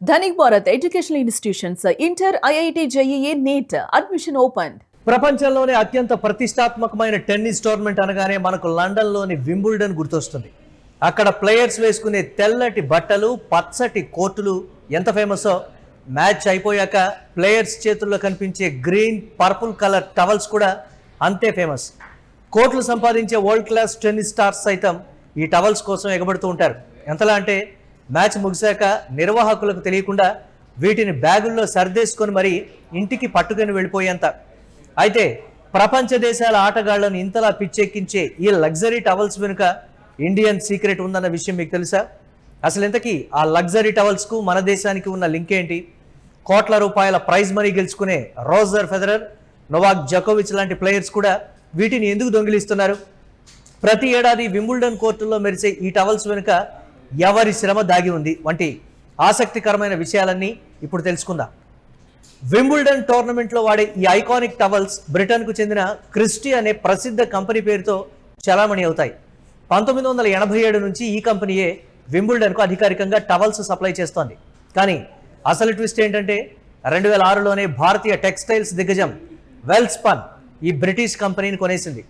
Dhanik Bharat educational institutions inter IIT JEE NEET admission open. ప్రపంచంలోనే అత్యంత ప్రతిష్టాత్మకమైన టెన్నిస్ టోర్నమెంట్ అనగానే మనకు లండన్లోని వింబుల్డన్ గుర్తొస్తుంది. అక్కడ ప్లేయర్స్ వేసుకునే తెల్లటి బట్టలు, పచ్చటి కోర్టులు ఎంత ఫేమసో, మ్యాచ్ అయిపోయాక ప్లేయర్స్ చేతుల్లో కనిపించే గ్రీన్, పర్పుల్ కలర్ టవల్స్ కూడా అంతే ఫేమస్. కోట్లు సంపాదించే వరల్డ్ క్లాస్ టెన్నిస్ స్టార్స్ సైతం ఈ టవల్స్ కోసం ఎగబడుతూ ఉంటారు. ఎంతలా అంటే మ్యాచ్ ముగిశాక నిర్వాహకులకు తెలియకుండా వీటిని బ్యాగుల్లో సర్దేసుకొని మరీ ఇంటికి పట్టుకొని వెళ్ళిపోయేంత. అయితే ప్రపంచ దేశాల ఆటగాళ్లను ఇంతలా పిచ్చెక్కించే ఈ లగ్జరీ టవల్స్ వెనుక ఇండియన్ సీక్రెట్ ఉందన్న విషయం మీకు తెలుసా? అసలు ఇంతకీ ఆ లగ్జరీ టవల్స్కు మన దేశానికి ఉన్న లింక్ ఏంటి? కోట్ల రూపాయల ప్రైజ్ మనీ గెలుచుకునే రోజర్ ఫెదరర్, నోవాక్ జకోవిచ్ లాంటి ప్లేయర్స్ కూడా వీటిని ఎందుకు దొంగిలిస్తున్నారు? ప్రతి ఏడాది వింబుల్డన్ కోర్టుల్లో మెరిసే ఈ టవల్స్ వెనుక ఎవరి శ్రమ దాగి ఉంది వంటి ఆసక్తికరమైన విషయాలన్నీ ఇప్పుడు తెలుసుకుందాం. వింబుల్డన్ టోర్నమెంట్లో వాడే ఈ ఐకానిక్ టవల్స్ బ్రిటన్కు చెందిన క్రిస్టీ అనే ప్రసిద్ధ కంపెనీ పేరుతో చలామణి అవుతాయి. 1987 నుంచి ఈ కంపెనీయే వింబుల్డన్కు అధికారికంగా టవల్స్ సప్లై చేస్తోంది. కానీ అసలు ట్విస్ట్ ఏంటంటే 2006లోనే భారతీయ టెక్స్టైల్స్ దిగ్గజం వెల్స్పన్ ఈ బ్రిటిష్ కంపెనీని కొనేసింది.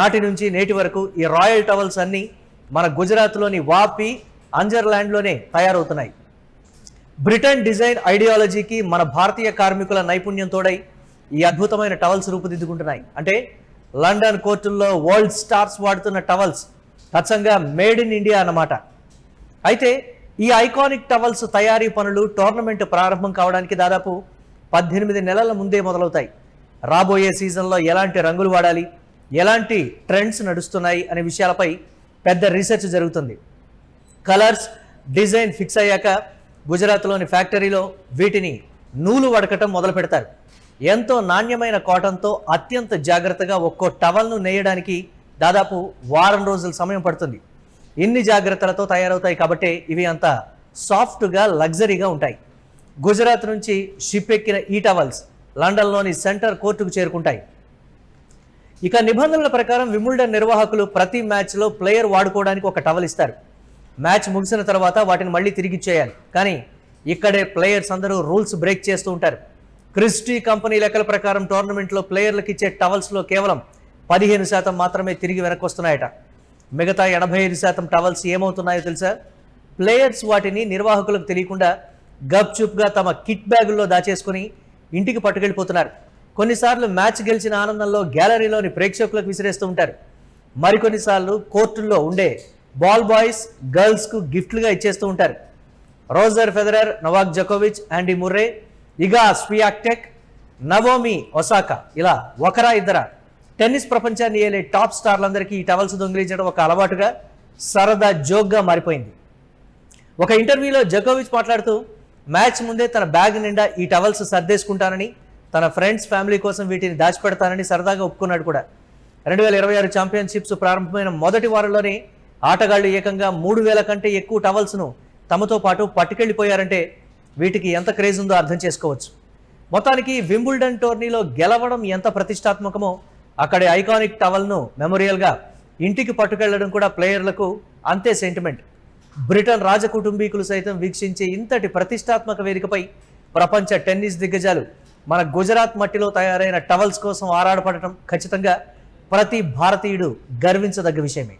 నాటి నుంచి నేటి వరకు ఈ రాయల్ టవల్స్ అన్నీ మన గుజరాత్లోని వాపి, అంజర్లాండ్లోనే తయారవుతున్నాయి. బ్రిటన్ డిజైన్ ఐడియాలజీకి మన భారతీయ కార్మికుల నైపుణ్యం తోడై ఈ అద్భుతమైన టవల్స్ రూపుదిద్దుకుంటున్నాయి. అంటే లండన్ కోర్టుల్లో వరల్డ్ స్టార్స్ వాడుతున్న టవల్స్ అచ్చంగా మేడ్ ఇన్ ఇండియా అన్నమాట. అయితే ఈ ఐకానిక్ టవల్స్ తయారీ పనులు టోర్నమెంట్ ప్రారంభం కావడానికి దాదాపు 18 నెలల ముందే మొదలవుతాయి. రాబోయే సీజన్లో ఎలాంటి రంగులు వాడాలి, ఎలాంటి ట్రెండ్స్ నడుస్తున్నాయి అనే విషయాలపై పెద్ద రీసెర్చ్ జరుగుతుంది. కలర్స్, డిజైన్ ఫిక్స్ అయ్యాక గుజరాత్లోని ఫ్యాక్టరీలో వీటిని నూలు వడకటం మొదలు పెడతారు. ఎంతో నాణ్యమైన కాటన్తో అత్యంత జాగ్రత్తగా ఒక్కో టవల్ను నేయడానికి దాదాపు వారం రోజుల సమయం పడుతుంది. ఇన్ని జాగ్రత్తలతో తయారవుతాయి కాబట్టి ఇవి అంత సాఫ్ట్గా, లగ్జరీగా ఉంటాయి. గుజరాత్ నుంచి షిప్ ఎక్కిన ఈ టవల్స్ లండన్లోని సెంటర్ కోర్టుకు చేరుకుంటాయి. ఇక నిబంధనల ప్రకారం వింబుల్డన్ నిర్వాహకులు ప్రతి మ్యాచ్లో ప్లేయర్ వాడుకోవడానికి ఒక టవల్ ఇస్తారు. మ్యాచ్ ముగిసిన తర్వాత వాటిని మళ్ళీ తిరిగి ఇచ్చేయాలి. కానీ ఇక్కడే ప్లేయర్స్ అందరూ రూల్స్ బ్రేక్ చేస్తూ ఉంటారు. క్రిస్టీ కంపెనీ లెక్కల ప్రకారం టోర్నమెంట్లో ప్లేయర్లకు ఇచ్చే టవల్స్లో కేవలం 15% మాత్రమే తిరిగి వెనక్కి వస్తున్నాయట. మిగతా 85% టవల్స్ ఏమవుతున్నాయో తెలుసా? ప్లేయర్స్ వాటిని నిర్వాహకులకు తెలియకుండా గప్చుప్గా తమ కిట్ బ్యాగుల్లో దాచేసుకుని ఇంటికి పట్టుకెళ్ళిపోతున్నారు. కొన్నిసార్లు మ్యాచ్ గెలిచిన ఆనందంలో గ్యాలరీలోని ప్రేక్షకులకు విసిరేస్తూ ఉంటారు. మరికొన్నిసార్లు కోర్టుల్లో ఉండే బాల్ బాయ్స్, గర్ల్స్కు గిఫ్ట్లుగా ఇచ్చేస్తూ ఉంటారు. రోజర్ ఫెదరర్, నోవాక్ జకోవిచ్, Andy Murray, Iga Swiatek, Naomi Osaka ఇలా ఒకరా ఇద్దరా టెన్నిస్ ప్రపంచాన్ని ఏలే టాప్ స్టార్లందరికీ ఈ టవల్స్ దొంగిలించడం ఒక అలవాటుగా, సరదా జోక్గా మారిపోయింది. ఒక ఇంటర్వ్యూలో జకోవిచ్ మాట్లాడుతూ మ్యాచ్ ముందే తన బ్యాగ్ నిండా ఈ టవల్స్ సర్దేసుకుంటానని, తన ఫ్రెండ్స్, ఫ్యామిలీ కోసం వీటిని దాచిపెడతానని సరదాగా ఒప్పుకున్నాడు కూడా. 2026 ఛాంపియన్షిప్స్ ప్రారంభమైన మొదటి వారంలోనే ఆటగాళ్లు ఏకంగా 3000 కంటే ఎక్కువ టవల్స్ను తమతో పాటు పట్టుకెళ్ళిపోయారంటే వీటికి ఎంత క్రేజ్ ఉందో అర్థం చేసుకోవచ్చు. మొత్తానికి వింబుల్డన్ టోర్నీలో గెలవడం ఎంత ప్రతిష్టాత్మకమో అక్కడి ఐకానిక్ టవల్ను మెమోరియల్గా ఇంటికి పట్టుకెళ్లడం కూడా ప్లేయర్లకు అంతే సెంటిమెంట్. బ్రిటన్ రాజకుటుంబీకులు సైతం వీక్షించే ఇంతటి ప్రతిష్టాత్మక వేదికపై ప్రపంచ టెన్నిస్ దిగ్గజాలు మన గుజరాత్ మట్టిలో తయారైన టవల్స్ కోసం ఆరాటపడటం ఖచ్చితంగా ప్రతి భారతీయుడు గర్వించదగ్గ విషయమే.